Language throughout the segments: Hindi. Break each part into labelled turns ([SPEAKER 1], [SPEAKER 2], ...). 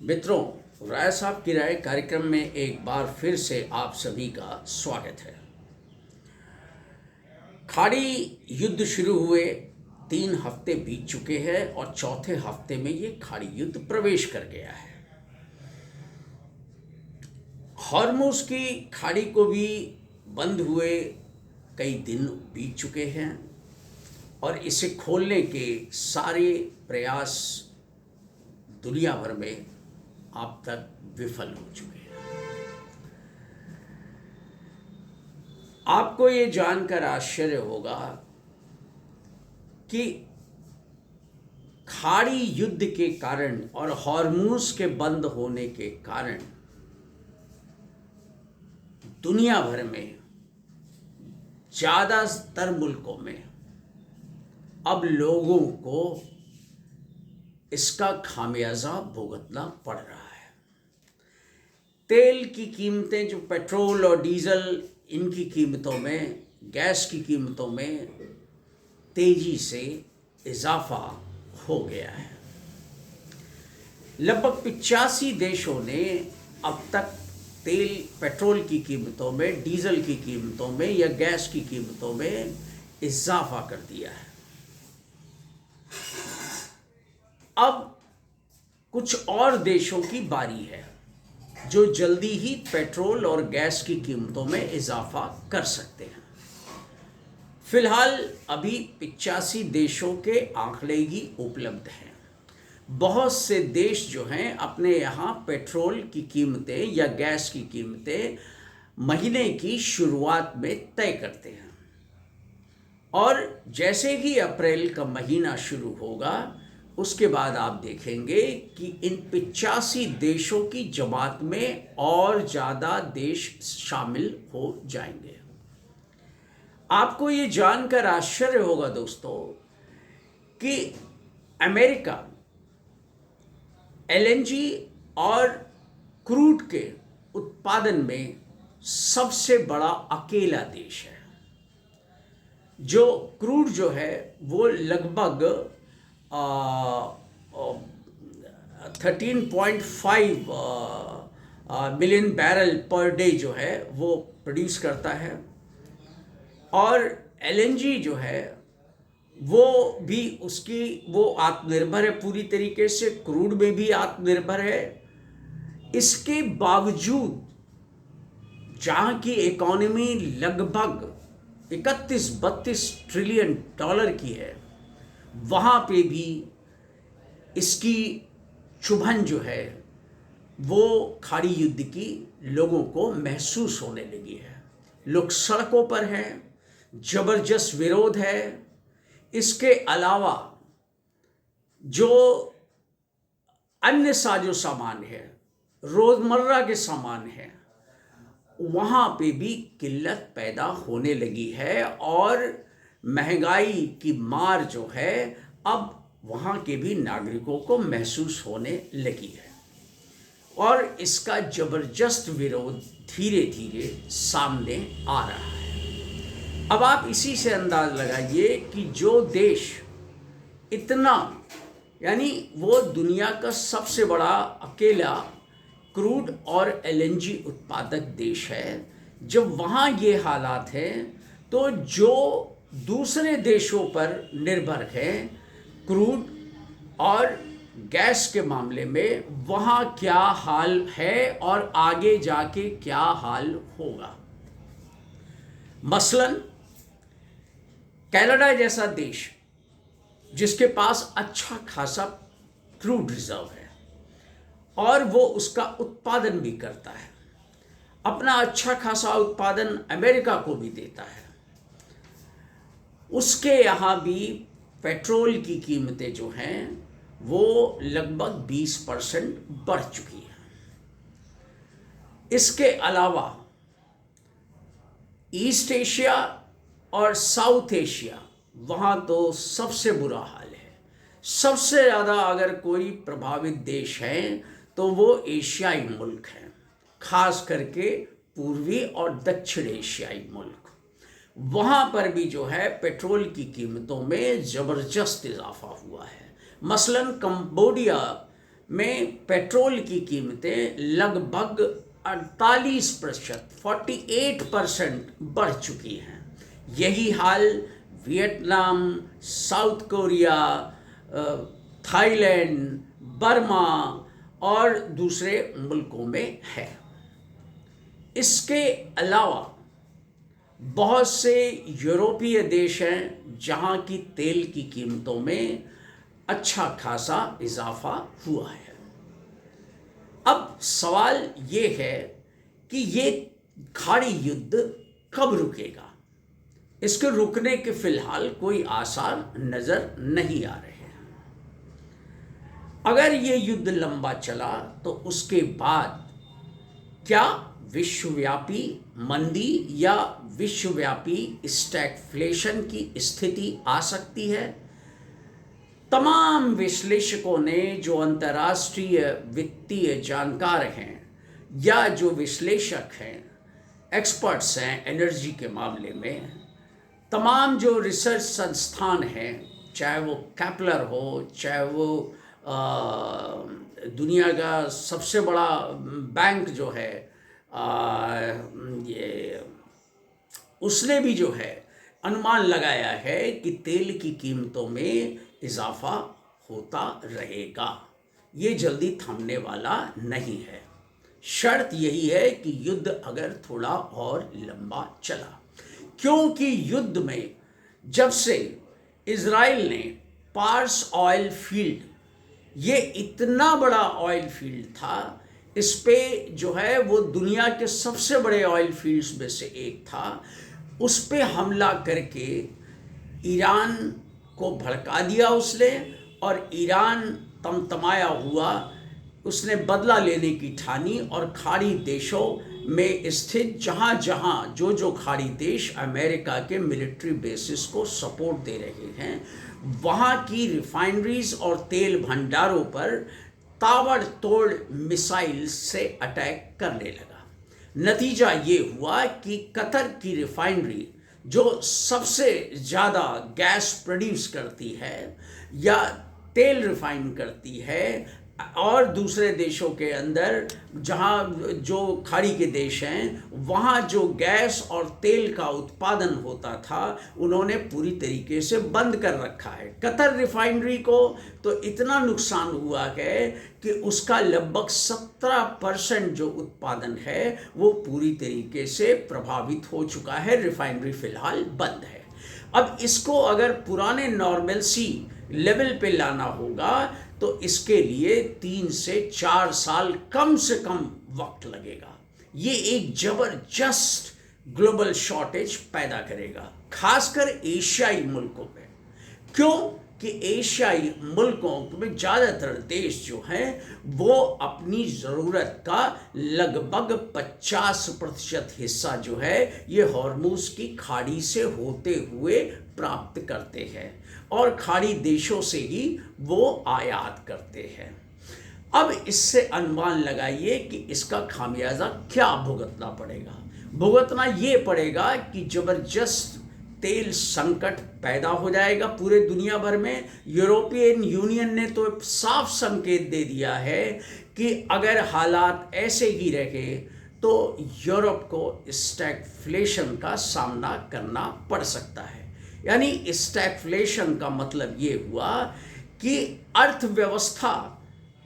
[SPEAKER 1] मित्रों, राय साहब की राय कार्यक्रम में एक बार फिर से आप सभी का स्वागत है। खाड़ी युद्ध शुरू हुए 3 हफ्ते बीत चुके हैं और चौथे हफ्ते में ये खाड़ी युद्ध प्रवेश कर गया है। हॉर्मुज की खाड़ी को भी बंद हुए कई दिन बीत चुके हैं और इसे खोलने के सारे प्रयास दुनिया भर में अब तक विफल हो चुके हैं। आपको ये जानकर आश्चर्य होगा कि खाड़ी युद्ध के कारण और हॉर्मुज के बंद होने के कारण दुनिया भर में ज़्यादातर मुल्कों में अब लोगों को इसका खामियाजा भुगतना पड़ रहा है। तेल की कीमतें, जो पेट्रोल और डीजल, इनकी कीमतों में, गैस की कीमतों में तेजी से इजाफा हो गया है। लगभग 85 देशों ने अब तक तेल, पेट्रोल की कीमतों में, डीजल की कीमतों में या गैस की कीमतों में इजाफा कर दिया है। अब कुछ और देशों की बारी है जो जल्दी ही पेट्रोल और गैस की कीमतों में इजाफा कर सकते हैं। फिलहाल अभी 85 देशों के आंकड़े ही उपलब्ध हैं। बहुत से देश जो हैं अपने यहाँ पेट्रोल की कीमतें या गैस की कीमतें महीने की शुरुआत में तय करते हैं और जैसे ही अप्रैल का महीना शुरू होगा उसके बाद आप देखेंगे कि इन 85 देशों की जमात में और ज़्यादा देश शामिल हो जाएंगे। आपको ये जानकर आश्चर्य होगा दोस्तों कि अमेरिका एलएनजी और क्रूड के उत्पादन में सबसे बड़ा अकेला देश है। जो क्रूड जो है वो लगभग 13.5 मिलियन बैरल पर डे जो है वो प्रोड्यूस करता है और एलएनजी जो है वो भी वो आत्मनिर्भर है पूरी तरीके से, क्रूड में भी आत्मनिर्भर है। इसके बावजूद जहाँ की इकोनॉमी लगभग 31-32 ट्रिलियन डॉलर की है, वहाँ पे भी इसकी चुभन जो है वो खाड़ी युद्ध की लोगों को महसूस होने लगी है। लोग सड़कों पर हैं, जबरदस्त विरोध है। इसके अलावा जो अन्य साजो सामान है, रोज़मर्रा के सामान है, वहाँ पे भी किल्लत पैदा होने लगी है और महंगाई की मार जो है अब वहाँ के भी नागरिकों को महसूस होने लगी है और इसका ज़बरदस्त विरोध धीरे धीरे सामने आ रहा है। अब आप इसी से अंदाज़ लगाइए कि जो देश इतना, यानी वो दुनिया का सबसे बड़ा अकेला क्रूड और एलएनजी उत्पादक देश है, जब वहाँ ये हालात हैं तो जो दूसरे देशों पर निर्भर हैं क्रूड और गैस के मामले में, वहाँ क्या हाल है और आगे जाके क्या हाल होगा। मसलन कनाडा जैसा देश जिसके पास अच्छा खासा क्रूड रिजर्व है और वो उसका उत्पादन भी करता है, अपना अच्छा खासा उत्पादन अमेरिका को भी देता है, उसके यहाँ भी पेट्रोल की कीमतें जो हैं वो लगभग 20% बढ़ चुकी हैं। इसके अलावा ईस्ट एशिया और साउथ एशिया, वहाँ तो सबसे बुरा हाल है। सबसे ज़्यादा अगर कोई प्रभावित देश हैं तो वो एशियाई मुल्क हैं, खास करके पूर्वी और दक्षिण एशियाई मुल्क। वहाँ पर भी जो है पेट्रोल की कीमतों में ज़बरदस्त इजाफा हुआ है। मसलन कंबोडिया में पेट्रोल की कीमतें लगभग 48%, 48% बढ़ चुकी हैं। यही हाल Vietnam, South Korea, Thailand, Burma और दूसरे मुल्कों में है। इसके अलावा बहुत से यूरोपीय देश हैं जहां की तेल की कीमतों में अच्छा खासा इजाफा हुआ है। अब सवाल ये है कि ये खाड़ी युद्ध कब रुकेगा? इसके रुकने के फिलहाल कोई आसार नजर नहीं आ रहे हैं। अगर ये युद्ध लंबा चला तो उसके बाद क्या विश्वव्यापी मंदी या विश्वव्यापी स्टैगफ्लेशन की स्थिति आ सकती है? तमाम विश्लेषकों ने, जो अंतर्राष्ट्रीय वित्तीय जानकार हैं या जो विश्लेषक हैं, एक्सपर्ट्स हैं एनर्जी के मामले में, तमाम जो रिसर्च संस्थान हैं, चाहे वो कैपलर हो, चाहे वो दुनिया का सबसे बड़ा बैंक जो है ये, उसने भी जो है अनुमान लगाया है कि तेल की कीमतों में इजाफा होता रहेगा। ये जल्दी थमने वाला नहीं है। शर्त यही है कि युद्ध अगर थोड़ा और लंबा चला, क्योंकि युद्ध में जब से इजराइल ने पार्स ऑयल फील्ड, ये इतना बड़ा ऑयल फील्ड था, इस पे जो है वो दुनिया के सबसे बड़े ऑयल फील्ड्स में से एक था, उस पे हमला करके ईरान को भड़का दिया उसने, और ईरान तमतमाया हुआ, उसने बदला लेने की ठानी और खाड़ी देशों में स्थित जहाँ जहाँ जो खाड़ी देश अमेरिका के मिलिट्री बेसिस को सपोर्ट दे रहे हैं, वहाँ की रिफाइनरीज और तेल भंडारों पर ताबड़तोड़ मिसाइल से अटैक करने लगा। नतीजा ये हुआ कि कतर की रिफाइनरी, जो सबसे ज़्यादा गैस प्रोड्यूस करती है या तेल रिफाइन करती है, और दूसरे देशों के अंदर जहाँ जो खाड़ी के देश हैं, वहाँ जो गैस और तेल का उत्पादन होता था, उन्होंने पूरी तरीके से बंद कर रखा है। कतर रिफाइनरी को तो इतना नुकसान हुआ है कि उसका लगभग 17% जो उत्पादन है वो पूरी तरीके से प्रभावित हो चुका है। रिफाइनरी फिलहाल बंद है। अब इसको अगर पुराने नॉर्मलसी लेवल पे लाना होगा तो इसके लिए 3 से 4 साल कम से कम वक्त लगेगा। ये एक जबरदस्त ग्लोबल शॉर्टेज पैदा करेगा, खासकर एशियाई मुल्कों में। क्यों कि एशियाई मुल्कों में ज़्यादातर देश जो हैं वो अपनी ज़रूरत का लगभग 50% हिस्सा जो है ये हॉर्मुज़ की खाड़ी से होते हुए प्राप्त करते हैं, और खाड़ी देशों से ही वो आयात करते हैं। अब इससे अनुमान लगाइए कि इसका खामियाजा क्या भुगतना पड़ेगा। भुगतना ये पड़ेगा कि ज़बरदस्त तेल संकट पैदा हो जाएगा पूरे दुनिया भर में। यूरोपियन यूनियन ने तो साफ संकेत दे दिया है कि अगर हालात ऐसे ही रहे तो यूरोप को स्टैगफ्लेशन का सामना करना पड़ सकता है। यानी स्टैगफ्लेशन का मतलब ये हुआ कि अर्थव्यवस्था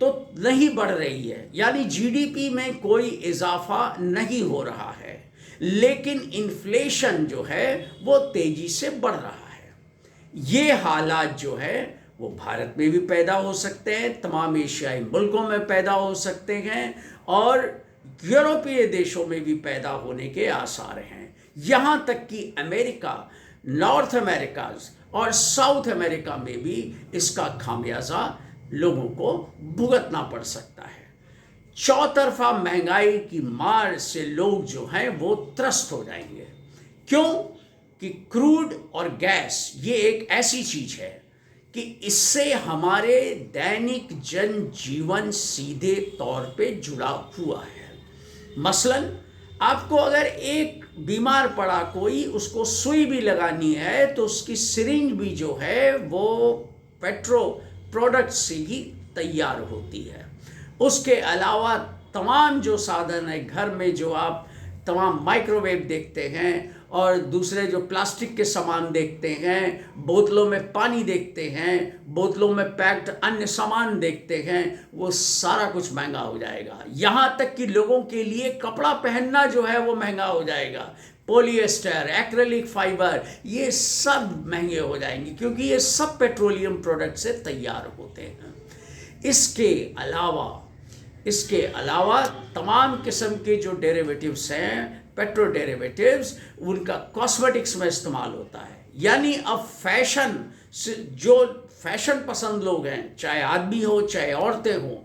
[SPEAKER 1] तो नहीं बढ़ रही है, यानी जीडीपी में कोई इजाफा नहीं हो रहा है, लेकिन इन्फ्लेशन जो है वो तेजी से बढ़ रहा है। ये हालात जो है वो भारत में भी पैदा हो सकते हैं, तमाम एशियाई मुल्कों में पैदा हो सकते हैं, और यूरोपीय देशों में भी पैदा होने के आसार हैं। यहाँ तक कि अमेरिका, नॉर्थ अमेरिका और साउथ अमेरिका में भी इसका खामियाजा लोगों को भुगतना पड़ सकता है। चौतरफा महंगाई की मार से लोग जो हैं वो त्रस्त हो जाएंगे। क्यों कि क्रूड और गैस ये एक ऐसी चीज है कि इससे हमारे दैनिक जनजीवन सीधे तौर पे जुड़ा हुआ है। मसलन आपको अगर एक बीमार पड़ा कोई, उसको सुई भी लगानी है तो उसकी सिरिंज भी जो है वो पेट्रो प्रोडक्ट से ही तैयार होती है। उसके अलावा तमाम जो साधन है घर में, जो आप तमाम माइक्रोवेव देखते हैं और दूसरे जो प्लास्टिक के सामान देखते हैं, बोतलों में पानी देखते हैं, बोतलों में पैक्ड अन्य सामान देखते हैं, वो सारा कुछ महंगा हो जाएगा। यहाँ तक कि लोगों के लिए कपड़ा पहनना जो है वो महंगा हो जाएगा। पॉलिएस्टर, एक्रेलिक फाइबर, ये सब महंगे हो जाएंगे क्योंकि ये सब पेट्रोलियम प्रोडक्ट से तैयार होते हैं। इसके अलावा तमाम किस्म के जो डेरिवेटिव्स हैं, पेट्रो डेरिवेटिव्स, उनका कॉस्मेटिक्स में इस्तेमाल होता है। यानी अब फैशन, जो फैशन पसंद लोग हैं, चाहे आदमी हो चाहे औरतें हों,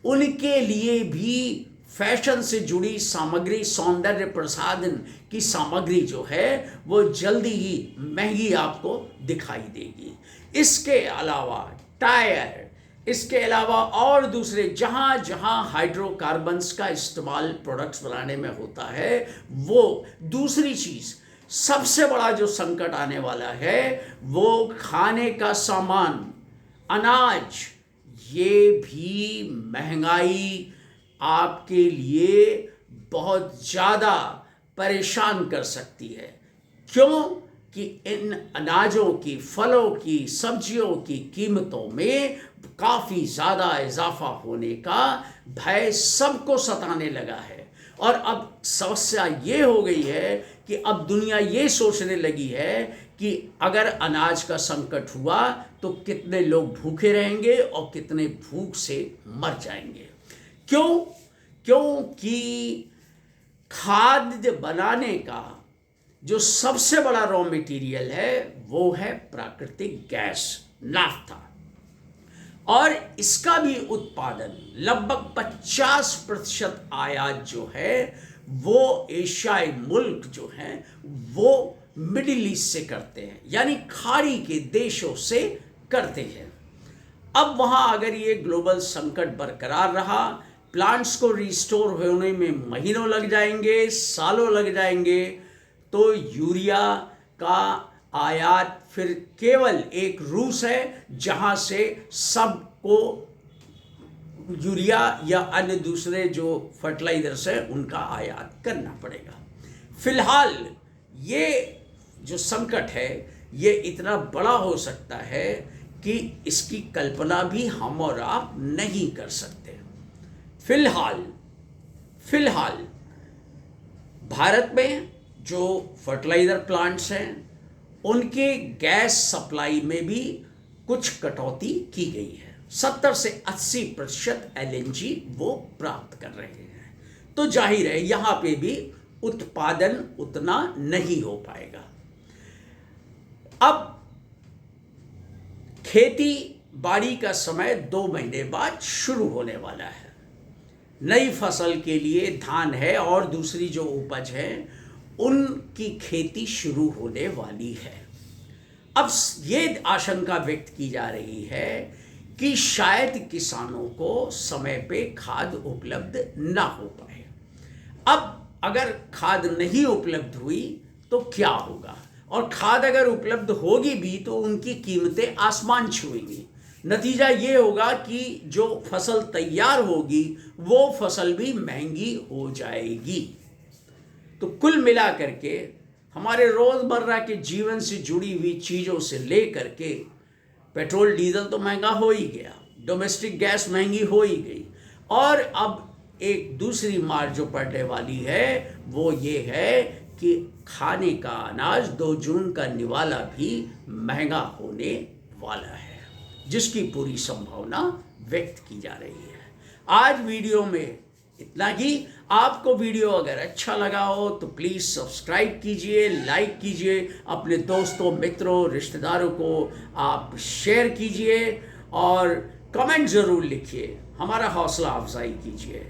[SPEAKER 1] उनके लिए भी फैशन से जुड़ी सामग्री, सौंदर्य प्रसाधन की सामग्री जो है वो जल्दी ही महंगी आपको दिखाई देगी। इसके अलावा टायर, इसके अलावा और दूसरे जहाँ जहाँ हाइड्रोकार्बन्स का इस्तेमाल प्रोडक्ट्स बनाने में होता है, वो दूसरी चीज़, सबसे बड़ा जो संकट आने वाला है वो खाने का सामान, अनाज, ये भी महंगाई आपके लिए बहुत ज़्यादा परेशान कर सकती है। क्यों कि इन अनाजों की, फलों की, सब्जियों की कीमतों में काफ़ी ज़्यादा इजाफा होने का भय सबको सताने लगा है। और अब समस्या ये हो गई है कि अब दुनिया ये सोचने लगी है कि अगर अनाज का संकट हुआ तो कितने लोग भूखे रहेंगे और कितने भूख से मर जाएंगे। क्यों? क्योंकि खाद्य बनाने का जो सबसे बड़ा रॉ मटेरियल है वो है प्राकृतिक गैस, नाफ्ता, और इसका भी उत्पादन लगभग 50% आयात जो है वो एशियाई मुल्क जो हैं वो मिडिल ईस्ट से करते हैं, यानी खाड़ी के देशों से करते हैं। अब वहाँ अगर ये ग्लोबल संकट बरकरार रहा, प्लांट्स को रिस्टोर होने में महीनों लग जाएंगे, सालों लग जाएंगे, तो यूरिया का आयात फिर केवल एक रूस है जहाँ से सबको यूरिया या अन्य दूसरे जो फर्टिलाइजर्स हैं उनका आयात करना पड़ेगा। फिलहाल ये जो संकट है ये इतना बड़ा हो सकता है कि इसकी कल्पना भी हम और आप नहीं कर सकते। फिलहाल भारत में जो फर्टिलाइजर प्लांट्स हैं उनके गैस सप्लाई में भी कुछ कटौती की गई है। 70 से 80% LNG वो प्राप्त कर रहे हैं, तो जाहिर है यहाँ पे भी उत्पादन उतना नहीं हो पाएगा। अब खेती बाड़ी का समय 2 महीने बाद शुरू होने वाला है। नई फसल के लिए धान है और दूसरी जो उपज है उनकी खेती शुरू होने वाली है। अब ये आशंका व्यक्त की जा रही है कि शायद किसानों को समय पे खाद उपलब्ध ना हो पाए। अब अगर खाद नहीं उपलब्ध हुई तो क्या होगा, और खाद अगर उपलब्ध होगी भी तो उनकी कीमतें आसमान छुएंगी। नतीजा ये होगा कि जो फसल तैयार होगी वो फसल भी महंगी हो जाएगी। तो कुल मिला करके हमारे रोज़मर्रा के जीवन से जुड़ी हुई चीज़ों से लेकर के पेट्रोल डीजल तो महंगा हो ही गया, डोमेस्टिक गैस महंगी हो ही गई, और अब एक दूसरी मार जो पड़ने वाली है वो ये है कि खाने का अनाज 2 जून का निवाला भी महंगा होने वाला है, जिसकी पूरी संभावना व्यक्त की जा रही है। आज वीडियो में इतना ही। आपको वीडियो अगर अच्छा लगा हो तो प्लीज़ सब्सक्राइब कीजिए, लाइक कीजिए, अपने दोस्तों, मित्रों, रिश्तेदारों को आप शेयर कीजिए और कमेंट ज़रूर लिखिए, हमारा हौसला अफजाई कीजिए।